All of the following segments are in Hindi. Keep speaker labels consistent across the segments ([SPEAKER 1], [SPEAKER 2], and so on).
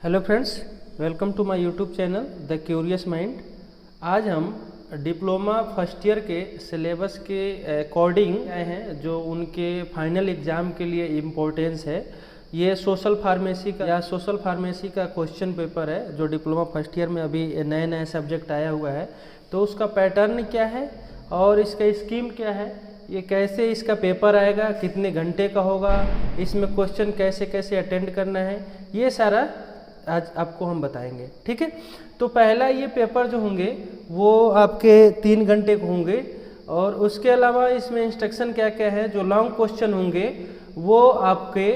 [SPEAKER 1] Hello friends, welcome to my YouTube channel the curious mind. आज हम डिप्लोमा फर्स्ट ईयर के सिलेबस के अकॉर्डिंग आए हैं जो उनके फाइनल एग्ज़ाम के लिए इम्पोर्टेंस है। ये सोशल फार्मेसी का क्वेश्चन पेपर है जो डिप्लोमा फर्स्ट ईयर में अभी नए नए सब्जेक्ट आया हुआ है। तो उसका पैटर्न क्या है और इसका स्कीम क्या है, ये कैसे इसका पेपर आएगा, कितने घंटे का होगा, इसमें क्वेश्चन कैसे कैसे अटेंड करना है, ये सारा आज आपको हम बताएंगे। ठीक है, तो पहला ये पेपर जो होंगे वो आपके 3 घंटे को होंगे और उसके अलावा इसमें इंस्ट्रक्शन क्या क्या है। जो लॉन्ग क्वेश्चन होंगे वो आपके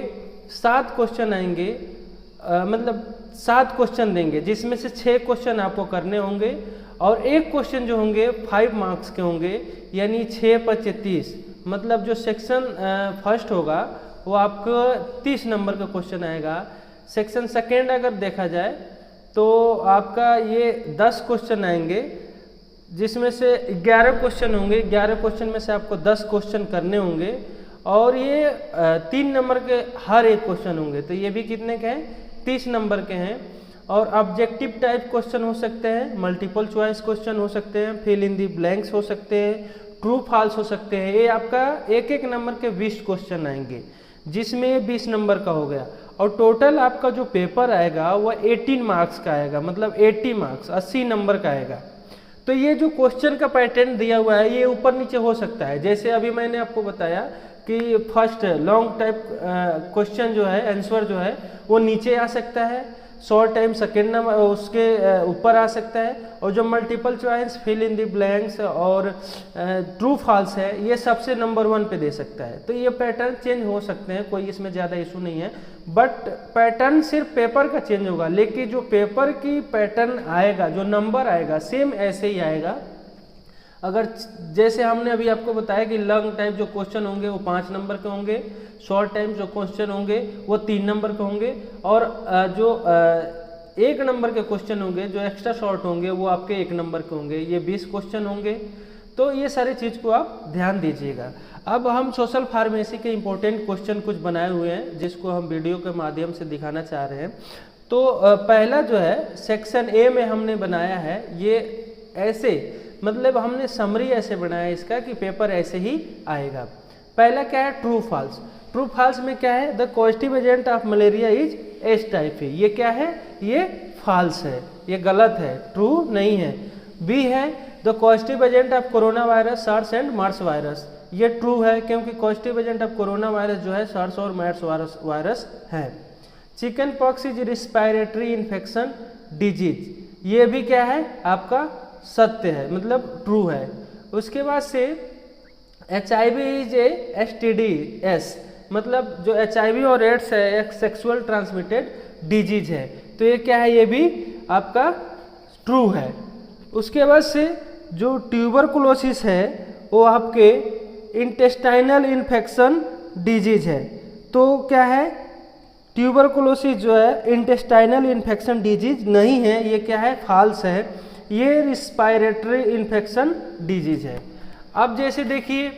[SPEAKER 1] 7 क्वेश्चन आएंगे, मतलब 7 क्वेश्चन देंगे जिसमें से 6 क्वेश्चन आपको करने होंगे और एक क्वेश्चन जो होंगे 5 मार्क्स के होंगे, यानी 6 × 30। मतलब जो सेक्शन फर्स्ट होगा वो आपको 30 नंबर का क्वेश्चन आएगा। सेक्शन सेकेंड अगर देखा जाए तो आपका ये 10 क्वेश्चन आएंगे जिसमें से 11 क्वेश्चन होंगे। 11 क्वेश्चन में से आपको 10 क्वेश्चन करने होंगे और ये 3 नंबर के हर एक क्वेश्चन होंगे। तो ये भी कितने के हैं, 30 नंबर के हैं। और ऑब्जेक्टिव टाइप क्वेश्चन हो सकते हैं, मल्टीपल चॉइस क्वेश्चन हो सकते हैं, फिल इन दी ब्लैंक्स हो सकते हैं, ट्रू फॉल्स हो सकते हैं। ये आपका एक एक नंबर के 20 क्वेश्चन आएंगे जिसमें 20 नंबर का हो गया। और टोटल आपका जो पेपर आएगा वह 18 मार्क्स का आएगा, मतलब 80 मार्क्स 80 नंबर का आएगा। तो ये जो क्वेश्चन का पैटर्न दिया हुआ है ये ऊपर नीचे हो सकता है। जैसे अभी मैंने आपको बताया कि फर्स्ट लॉन्ग टाइप क्वेश्चन जो है, आंसर जो है वो नीचे आ सकता है, शॉर्ट टाइम सेकेंड नंबर उसके ऊपर आ सकता है, और जो multiple choice, fill in the blanks और ट्रू फॉल्स है ये सबसे नंबर 1 पे दे सकता है। तो ये पैटर्न चेंज हो सकते हैं, कोई इसमें ज़्यादा इशू नहीं है। बट पैटर्न सिर्फ पेपर का चेंज होगा, लेकिन जो पेपर की पैटर्न आएगा, जो नंबर आएगा सेम ऐसे ही आएगा। अगर जैसे हमने अभी आपको बताया कि लॉन्ग टाइप जो क्वेश्चन होंगे वो 5 नंबर के होंगे, शॉर्ट टाइम जो क्वेश्चन होंगे वो 3 नंबर के होंगे, और जो 1 नंबर के क्वेश्चन होंगे जो एक्स्ट्रा शॉर्ट होंगे वो आपके 1 नंबर के होंगे। ये 20 क्वेश्चन होंगे। तो ये सारी चीज़ को आप ध्यान दीजिएगा। अब हम सोशल फार्मेसी के इम्पोर्टेंट क्वेश्चन कुछ बनाए हुए हैं जिसको हम वीडियो के माध्यम से दिखाना चाह रहे हैं। तो पहला जो है सेक्शन ए में हमने बनाया है, ये ऐसे मतलब हमने समरी ऐसे बनाया इसका कि पेपर ऐसे ही आएगा। पहला क्या है, ट्रू फॉल्स। ट्रू फॉल्स में क्या है, the positive agent of malaria is H type है। ये क्या है, ये फॉल्स है, ये गलत है, ट्रू नहीं है। बी है, the positive agent of coronavirus SARS and MERS virus. ये ट्रू है क्योंकि positive agent of coronavirus जो है सार्स और मार्स वायरस है। Chickenpox is respiratory infection disease, ये भी क्या है आपका सत्य है, मतलब ट्रू है। उसके बाद से HIV इज ए STD, मतलब जो HIV और एड्स है एक सेक्सुअल ट्रांसमिटेड डिजीज है। तो ये क्या है, ये भी आपका ट्रू है। उसके बाद से जो ट्यूबरकुलोसिस है वो आपके इंटेस्टाइनल इन्फेक्शन डिजीज है। तो क्या है, ट्यूबरकुलोसिस जो है इंटेस्टाइनल इन्फेक्शन डिजीज नहीं है, ये क्या है, फॉल्स है, ये रिस्पायरेटरी इन्फेक्शन डिजीज है। अब जैसे देखिए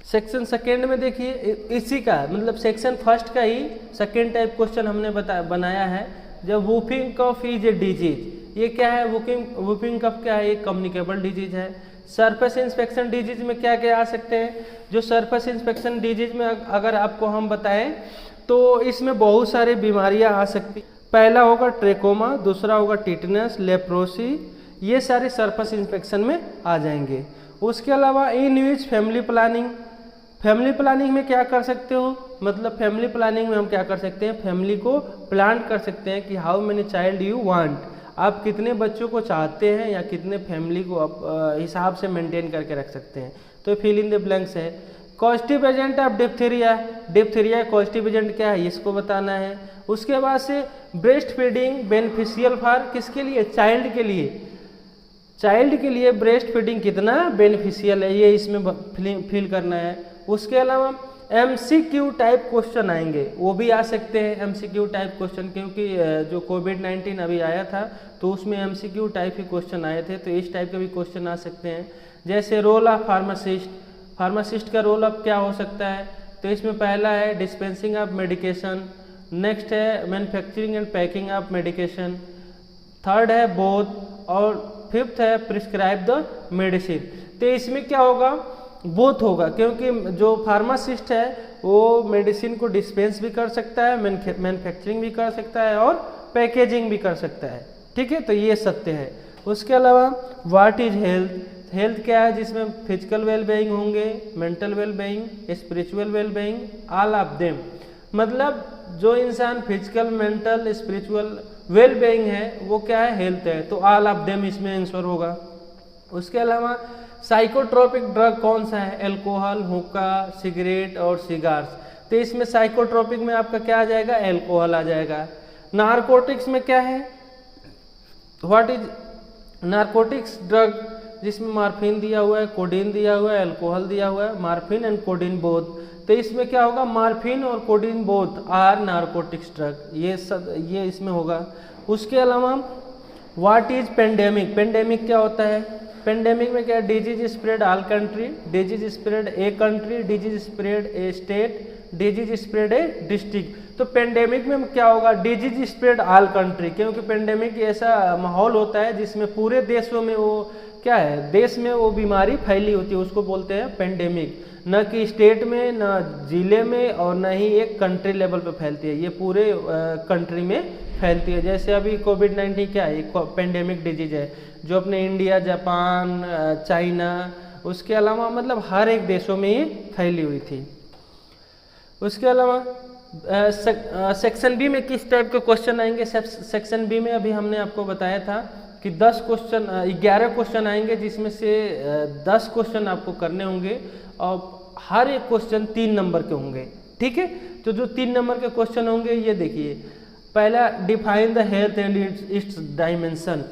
[SPEAKER 1] सेक्शन सेकेंड में देखिए इसी का मतलब सेक्शन फर्स्ट का ही सेकेंड टाइप क्वेश्चन हमने बनाया है। जब whooping cough is a disease, ये क्या है, वूफिंग कफ क्या है, ये कम्युनिकेबल डिजीज है। सरफेस इंस्पेक्शन डिजीज में क्या क्या आ सकते हैं, जो सरफेस इंस्पेक्शन डिजीज में अगर आपको हम बताएं तो इसमें बहुत सारी बीमारियां आ सकती। पहला होगा ट्रेकोमा, दूसरा होगा टिटनस, लेप्रोसी, ये सारे सरफेस इंस्पेक्शन में आ जाएंगे। उसके अलावा in which family planning, family planning में क्या कर सकते हो, मतलब फैमिली प्लानिंग में हम क्या कर सकते हैं, फैमिली को प्लान कर सकते हैं कि how many child you want, आप कितने बच्चों को चाहते हैं या कितने फैमिली को आप हिसाब से मेंटेन करके रख सकते हैं। तो फिल इन द ब्लैंक्स है। Positive agent of diphtheria, diphtheria positive agent क्या है इसको बताना है। उसके बाद से ब्रेस्ट फीडिंग बेनिफिशियल फॉर किसके लिए, चाइल्ड के लिए, चाइल्ड के लिए ब्रेस्ट फीडिंग कितना बेनिफिशियल है ये इसमें फिल करना है। उसके अलावा MCQ टाइप क्वेश्चन आएंगे, वो भी आ सकते हैं MCQ टाइप क्वेश्चन, क्योंकि जो कोविड-19 अभी आया था तो उसमें MCQ टाइप ही क्वेश्चन आए थे, तो इस टाइप के भी क्वेश्चन आ सकते हैं। जैसे रोल ऑफ फार्मासिस्ट, फार्मासिस्ट का रोल अब क्या हो सकता है, तो इसमें पहला है डिस्पेंसिंग ऑफ मेडिकेशन, नेक्स्ट है manufacturing and packing of medication, third है बोथ, और फिफ्थ है प्रिस्क्राइब द मेडिसिन। तो इसमें क्या होगा, बोथ होगा, क्योंकि जो फार्मासिस्ट है वो मेडिसिन को डिस्पेंस भी कर सकता है, मैन्युफैक्चरिंग भी कर सकता है और पैकेजिंग भी कर सकता है। ठीक है, तो ये सत्य है। उसके अलावा व्हाट इज हेल्थ, हेल्थ क्या है, जिसमें फिजिकल वेलबीइंग होंगे, mental wellbeing, spiritual wellbeing, all of them. मतलब जो इंसान फिजिकल, मेंटल, स्पिरिचुअल वेलबीइंग है वो क्या है, हेल्थ है, तो ऑल ऑफ देम इसमें आंसर होगा। उसके अलावा साइकोट्रोपिक ड्रग कौन सा है, अल्कोहल, हुक्का, सिगरेट और सिगार्स। तो इसमें साइकोट्रोपिक में आपका क्या आ जाएगा, अल्कोहल आ जाएगा। नारकोटिक्स में क्या है, व्हाट इज नारकोटिक्स ड्रग, जिसमें मार्फिन दिया हुआ है, कोडीन दिया हुआ है, अल्कोहल दिया हुआ है, मार्फिन एंड कोडीन बोथ। तो इसमें क्या होगा, मार्फिन और codeine both are narcotics drug, ये इसमें होगा। उसके अलावा व्हाट इज पेंडेमिक, पेंडेमिक क्या होता है, पेंडेमिक में क्या है, disease spread all country, disease spread a country, disease spread A state, disease spread A district. तो पेंडेमिक में क्या होगा, डिजीज स्प्रेड ऑल कंट्री, क्योंकि पेंडेमिक ऐसा माहौल होता है जिसमें पूरे देशों में वो क्या है, देश में वो बीमारी फैली होती है, उसको बोलते हैं पेंडेमिक। न कि स्टेट में, न जिले में, और न ही एक कंट्री लेवल पे फैलती है, ये पूरे कंट्री में फैलती है। जैसे अभी कोविड-19 क्या है, पेंडेमिक डिजीज है जो अपने इंडिया, जापान, चाइना, उसके अलावा मतलब हर एक देशों में ये फैली हुई थी। उसके अलावा सेक्शन बी में किस टाइप के क्वेश्चन आएंगे, सेक्शन बी में अभी हमने आपको बताया था कि 11 क्वेश्चन आएंगे, जिसमें से 10 क्वेश्चन आपको करने होंगे और हर एक क्वेश्चन 3 नंबर के होंगे। ठीक है, तो जो 3 नंबर के क्वेश्चन होंगे ये देखिए, पहला define the health and it's dimension,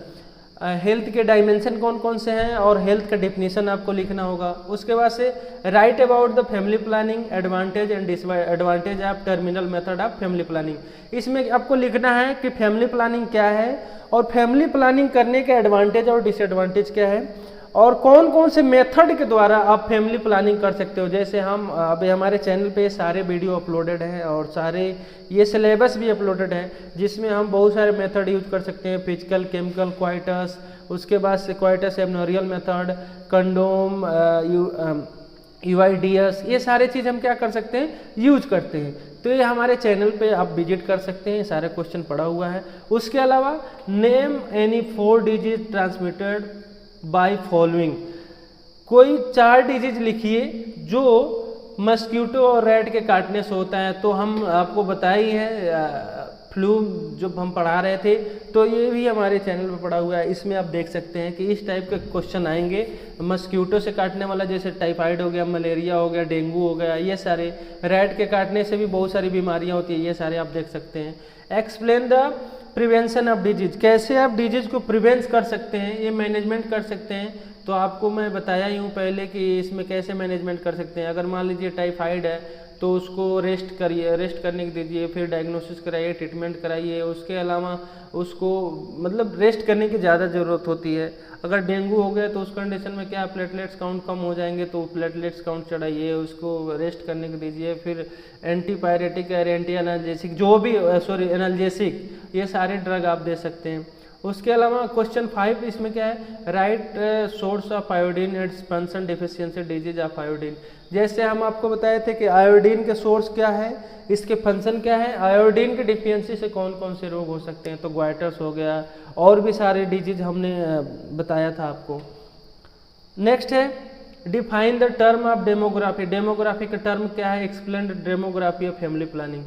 [SPEAKER 1] health के डायमेंशन कौन कौन से हैं और हेल्थ का डेफिनेशन आपको लिखना होगा। उसके बाद से right about the family planning, advantage and disadvantage of terminal method of family planning. इसमें आपको लिखना है कि फैमिली प्लानिंग क्या है और फैमिली प्लानिंग करने के एडवांटेज और डिसएडवांटेज क्या है, और कौन कौन से मेथड के द्वारा आप फैमिली प्लानिंग कर सकते हो। जैसे हम अभी हमारे चैनल पे सारे वीडियो अपलोडेड हैं और सारे ये सिलेबस भी अपलोडेड है, जिसमें हम बहुत सारे मेथड यूज कर सकते हैं, फिजिकल, केमिकल, क्वाइटस, उसके बाद से क्वाइटस एबनोरियल मेथड, कंडोम, यूआईडीएस, ये सारे चीज़ हम क्या कर सकते हैं, यूज करते हैं। तो ये हमारे चैनल पे आप विजिट कर सकते हैं, सारे क्वेश्चन पड़ा हुआ है। उसके अलावा name any 4 disease transmitted by following, कोई 4 डिजीज लिखिए जो मस्क्यूटो और रैट के काटने से होता है। तो हम आपको बताई है फ्लू जब हम पढ़ा रहे थे, तो ये भी हमारे चैनल पे पढ़ा हुआ है, इसमें आप देख सकते हैं कि इस टाइप के क्वेश्चन आएंगे। मस्क्यूटो से काटने वाला जैसे टाइफाइड हो गया, मलेरिया हो गया, डेंगू हो गया, ये सारे, रैट के काटने से भी बहुत सारी बीमारियां होती है, ये सारे आप देख सकते हैं। Explain the prevention of disease, कैसे आप डिजीज को प्रिवेंट कर सकते हैं, ये मैनेजमेंट कर सकते हैं। तो आपको मैं बताया ही हूँ पहले कि इसमें कैसे मैनेजमेंट कर सकते हैं। अगर मान लीजिए टाइफाइड है तो उसको रेस्ट करिए, रेस्ट करने के दीजिए, फिर डायग्नोसिस कराइए, ट्रीटमेंट कराइए। उसके अलावा उसको मतलब रेस्ट करने की ज़्यादा ज़रूरत होती है। अगर डेंगू हो गया तो उस कंडीशन में क्या प्लेटलेट्स काउंट कम हो जाएंगे, तो प्लेटलेट्स काउंट चढ़ाइए, उसको रेस्ट करने को दीजिए। फिर एंटीपायरेटिक और एंटी एनाल्जेसिक, जो भी एनाल्जेसिक, ये सारे ड्रग आप दे सकते हैं। उसके अलावा क्वेश्चन 5 इसमें क्या है, right source of iodine and function deficiency disease of iodine. जैसे हम आपको बताए थे कि आयोडीन के सोर्स क्या है, इसके फंक्शन क्या है, आयोडीन की डिफिशियंसी से कौन कौन से रोग हो सकते हैं, तो ग्वाइटर्स हो गया और भी सारे डिजीज हमने बताया था आपको। नेक्स्ट है define the term of demography, demography का टर्म क्या है, explain the demography of family planning.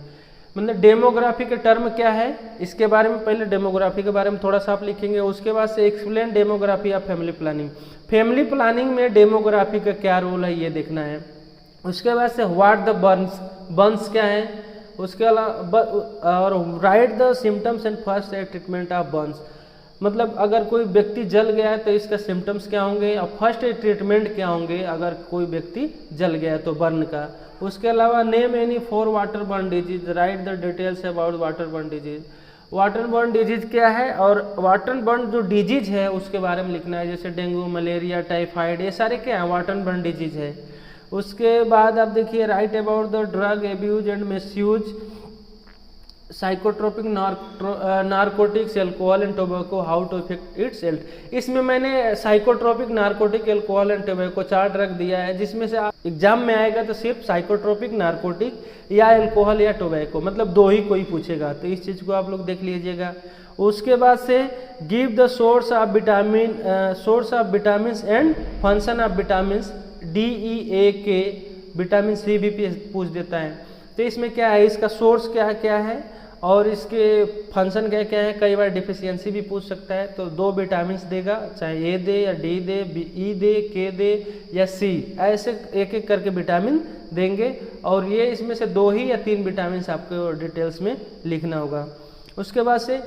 [SPEAKER 1] मतलब डेमोग्राफी का टर्म क्या है, इसके बारे में पहले डेमोग्राफी के बारे में थोड़ा सा आप लिखेंगे। उसके बाद से explain demography of family planning, family planning में डेमोग्राफी का क्या रोल है ये देखना है। उसके बाद से व्हाट द बर्न्स, बर्न्स क्या है, उसके अलावा और right the symptoms and first aid treatment of Burns. मतलब अगर कोई व्यक्ति जल गया है तो इसका सिम्टम्स क्या होंगे और फर्स्ट एड ट्रीटमेंट क्या होंगे अगर कोई व्यक्ति जल गया है तो बर्न का। उसके अलावा name any 4 water burn disease, right the details about water burn disease. Water burn disease क्या है और वाटर बर्न जो डिजीज है उसके बारे में लिखना है, जैसे डेंगू, मलेरिया, टाइफाइड, ये सारे क्या है, वाटर बर्न डिजीज है। उसके बाद आप देखिए write about the drug abuse and misuse, psychotropic narcotics alcohol and tobacco how to effect its health. इसमें मैंने psychotropic narcotic alcohol and tobacco 4 drug दिया है, जिसमें से आप एग्जाम में आएगा तो सिर्फ साइकोट्रोपिक नारकोटिक या एल्कोहल या टोबैको, मतलब 2 ही कोई पूछेगा, तो इस चीज़ को आप लोग देख लीजिएगा। उसके बाद से give the source of vitamin and function of vitamin D E A K, vitamin सी भी पूछ देता है। तो इसमें क्या है, इसका सोर्स क्या है और इसके फंक्शन क्या है, कई बार डिफिशियंसी भी पूछ सकता है। तो 2 विटामिन देगा, चाहे ए दे या डी दे, ई दे, के दे या सी, ऐसे एक एक करके विटामिन देंगे और ये इसमें से 2 ही या 3 विटामिन आपको डिटेल्स में लिखना होगा। उसके बाद से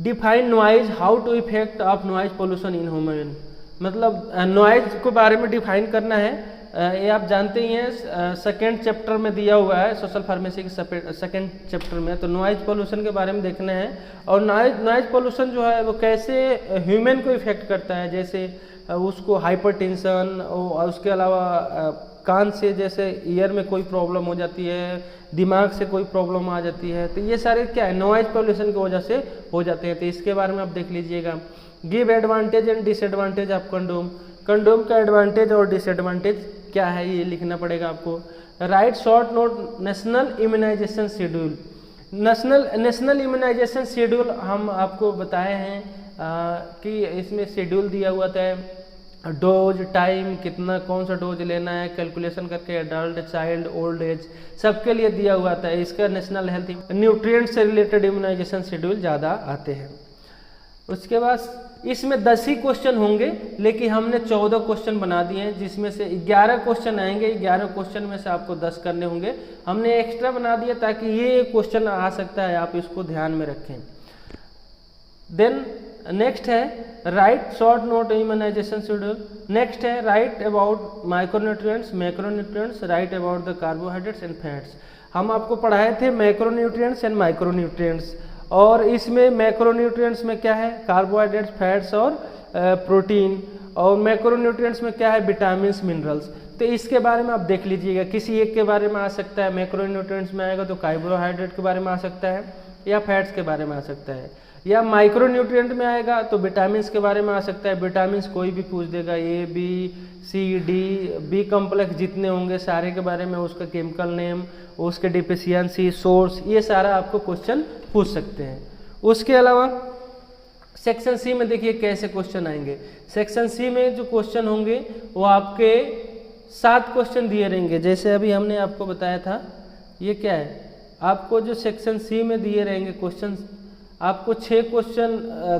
[SPEAKER 1] define noise, how to effect of noise pollution in human, मतलब नॉइज के बारे में डिफाइन करना है। ये आप जानते ही हैं, सेकेंड चैप्टर में दिया हुआ है, सोशल फार्मेसी के सेकेंड चैप्टर में। तो नॉइज पोल्यूशन के बारे में देखना है और नॉइज पोल्यूशन जो है वो कैसे ह्यूमन को इफेक्ट करता है, जैसे उसको हाइपरटेंशन और उसके अलावा कान से जैसे ईयर में कोई प्रॉब्लम हो जाती है, दिमाग से कोई प्रॉब्लम आ जाती है, तो ये सारे क्या है नॉइज पोल्यूशन की वजह से हो जाते हैं। तो इसके बारे में आप देख लीजिएगा। Give advantage and disadvantage of condom, condom का एडवांटेज और डिसएडवांटेज क्या है ये लिखना पड़ेगा आपको। Write short note national immunisation schedule, national immunisation schedule हम आपको बताए हैं कि इसमें शेड्यूल दिया हुआ था, डोज, टाइम, कितना कौन सा डोज लेना है, कैलकुलेशन करके एडल्ट, चाइल्ड, ओल्ड एज सबके लिए दिया हुआ था। इसका नेशनल हेल्थ न्यूट्रिएंट से रिलेटेड इम्यूनाइजेशन शेड्यूल ज़्यादा आते हैं। उसके बाद इसमें 10 ही क्वेश्चन होंगे, लेकिन हमने 14 क्वेश्चन बना दिए हैं, जिसमें से 11 क्वेश्चन आएंगे। 11 क्वेश्चन में से आपको 10 करने होंगे, हमने एक्स्ट्रा बना दिया ताकि ये क्वेश्चन आ सकता है, आप इसको ध्यान में रखें। देन नेक्स्ट है write short note immunisation schedule. Next है write about micronutrients, macronutrients, write about the carbohydrates and fats. हम आपको पढ़ाए थे मैक्रोन्यूट्रिएंट्स एंड माइक्रोन्यूट्रिएंट्स, और इसमें मैक्रोन्यूट्रिएंट्स में क्या है, कार्बोहाइड्रेट्स, फैट्स और प्रोटीन, और मैक्रोन्यूट्रिएंट्स में क्या है, विटामिन्स, मिनरल्स। तो इसके बारे में आप देख लीजिएगा, किसी एक के बारे में आ सकता है। मैक्रोन्यूट्रिएंट्स में आएगा तो कार्बोहाइड्रेट के बारे में आ सकता है या फैट्स के बारे में आ सकता है, या माइक्रोन्यूट्रिएंट में आएगा तो विटामिन्स के बारे में आ सकता है। विटामिन्स कोई भी पूछ देगा, A B C D, B complex जितने होंगे सारे के बारे में, उसका केमिकल नेम, उसके डिफिशियंसी, सोर्स, ये सारा आपको क्वेश्चन पूछ सकते हैं। उसके अलावा सेक्शन सी में देखिए कैसे क्वेश्चन आएंगे। सेक्शन सी में जो क्वेश्चन होंगे वो आपके 7 क्वेश्चन दिए रहेंगे, जैसे अभी हमने आपको बताया था। ये क्या है, आपको जो सेक्शन सी में दिए रहेंगे क्वेश्चन, आपको 6 क्वेश्चन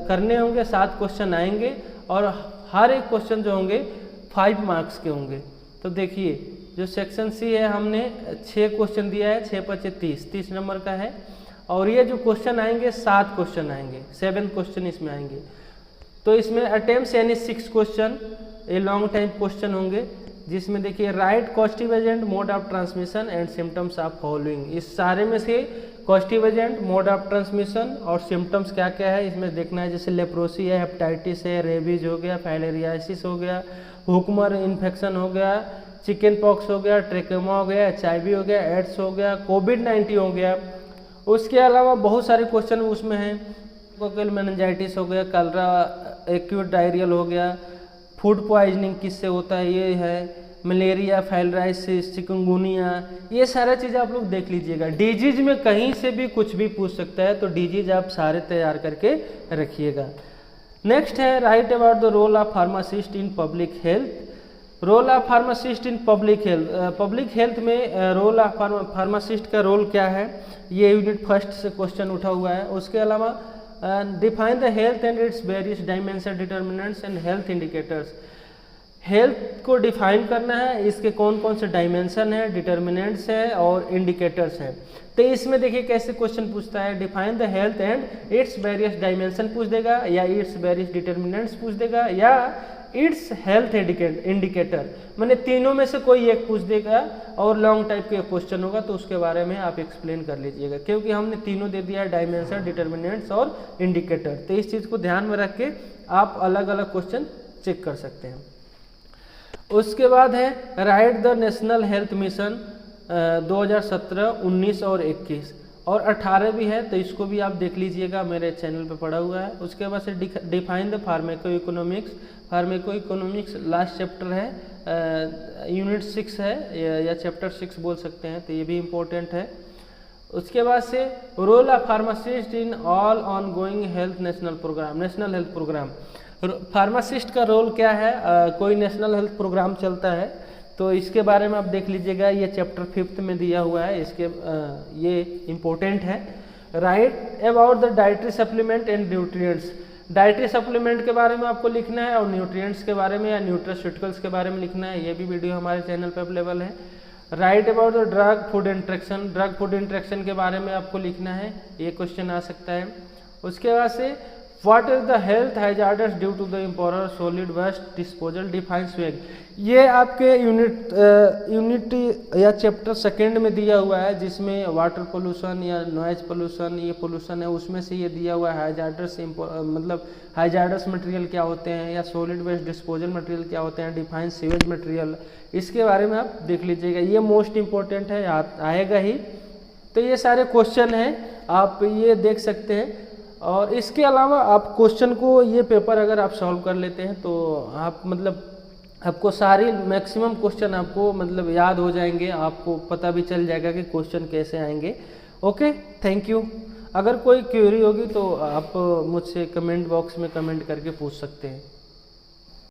[SPEAKER 1] करने होंगे, 7 क्वेश्चन आएंगे और हर एक क्वेश्चन जो होंगे 5 मार्क्स के होंगे। तो देखिए जो सेक्शन सी है हमने 6 क्वेश्चन दिया है, 6 × 5 30 नंबर का है, और ये जो क्वेश्चन आएंगे 7 क्वेश्चन आएंगे, 7 क्वेश्चन इसमें आएंगे। तो इसमें अटेम्प्ट्स यानी 6 क्वेश्चन, ये लॉन्ग टाइम क्वेश्चन होंगे, जिसमें देखिए right causative agent, mode of transmission and symptoms of following. इस सारे में से causative agent, mode of transmission और सिम्टम्स क्या क्या है इसमें देखना है। जैसे लेप्रोसी है, हेपेटाइटिस है, रेबीज हो गया, फाइलेरियासिस हो गया, हुकमर इन्फेक्शन हो गया, चिकन पॉक्स हो गया, ट्रेकोमा हो गया, HIV हो गया, एड्स हो गया, कोविड-19 हो गया। उसके अलावा बहुत सारे क्वेश्चन उसमें हैं, कोकल मेनिंजाइटिस हो गया, कलरा, एक्यूट डायरियल हो गया, फूड पॉइजनिंग किससे होता है ये है, मलेरिया, फाइलराइसिस, चिकनगुनिया, ये सारा चीज़ आप लोग देख लीजिएगा। डिजीज में कहीं से भी कुछ भी पूछ सकता है, तो डिजीज आप सारे तैयार करके रखिएगा। नेक्स्ट है write about the role of pharmacist in public health. Role of pharmacist in public health, public health में रोल ऑफ फार्मासिस्ट का रोल क्या है, ये यूनिट फर्स्ट से क्वेश्चन उठा हुआ है। उसके अलावा define the health and its various dimension, determinants and health indicators. Health को डिफाइन करना है, इसके कौन कौन से डायमेंशन है, डिटर्मिनेंट्स है और इंडिकेटर्स हैं। तो इसमें देखिए कैसे क्वेश्चन पूछता है, define the health and its various dimension पूछ देगा, या इट्स वेरियस डिटर्मिनेंट्स पूछ देगा, या इट्स हेल्थ इंडिकेटर, मैंने तीनों में से कोई एक पूछ देगा और लॉन्ग टाइप के क्वेश्चन होगा तो उसके बारे में आप एक्सप्लेन कर लीजिएगा, क्योंकि हमने तीनों दे दिया है, डायमेंशन, डिटर्मिनेंट्स और इंडिकेटर। तो इस चीज़ को ध्यान में रख के आप अलग अलग क्वेश्चन चेक कर सकते हैं। उसके बाद है right the national health mission 2017, 19 और 21। और 18 भी है, तो इसको भी आप देख लीजिएगा, मेरे चैनल पे पड़ा हुआ है। उसके बाद से define the pharmaco economics. Pharmaco economics last chapter है, यूनिट 6 है या चैप्टर 6 बोल सकते हैं, तो ये भी इम्पोर्टेंट है। उसके बाद से role of pharmacist in all ongoing health national programme. National health programme, pharmacist का रोल क्या है, कोई नेशनल हेल्थ प्रोग्राम चलता है तो इसके बारे में आप देख लीजिएगा, ये चैप्टर 5 में दिया हुआ है, इसके ये इम्पोर्टेंट है। Write about the dietary supplement and nutrients. Dietary supplement के बारे में आपको लिखना है और न्यूट्रिएंट्स के बारे में या न्यूट्रास्यूटिकल्स के बारे में लिखना है, ये भी वीडियो हमारे चैनल पर अवेलेबल है। Write about the drug food interaction. Drug food interaction के बारे में आपको लिखना है, ये क्वेश्चन आ सकता है। उसके बाद से what is the health hazards due to the importer solid waste disposal define swag. ये आपके यूनिट या चैप्टर 2 में दिया हुआ है, जिसमें वाटर पोल्यूशन या नॉइज पोल्यूशन ये पोल्यूशन है, उसमें से ये दिया हुआ है हैजार्डस, मतलब हैजार्डस मटेरियल क्या होते हैं या सॉलिड वेस्ट डिस्पोजल मटेरियल क्या होते हैं, डिफाइन सीवेज मटेरियल, इसके बारे में आप देख लीजिएगा, ये मोस्ट इम्पोर्टेंट है, आएगा ही। तो ये सारे क्वेश्चन हैं, आप ये देख सकते हैं। और इसके अलावा आप क्वेश्चन को, ये पेपर अगर आप सॉल्व कर लेते हैं तो आप मतलब आपको सारी मैक्सिमम क्वेश्चन आपको मतलब याद हो जाएंगे, आपको पता भी चल जाएगा कि क्वेश्चन कैसे आएंगे। Okay, thank you. अगर कोई क्वेरी होगी तो आप मुझसे कमेंट बॉक्स में कमेंट करके पूछ सकते हैं।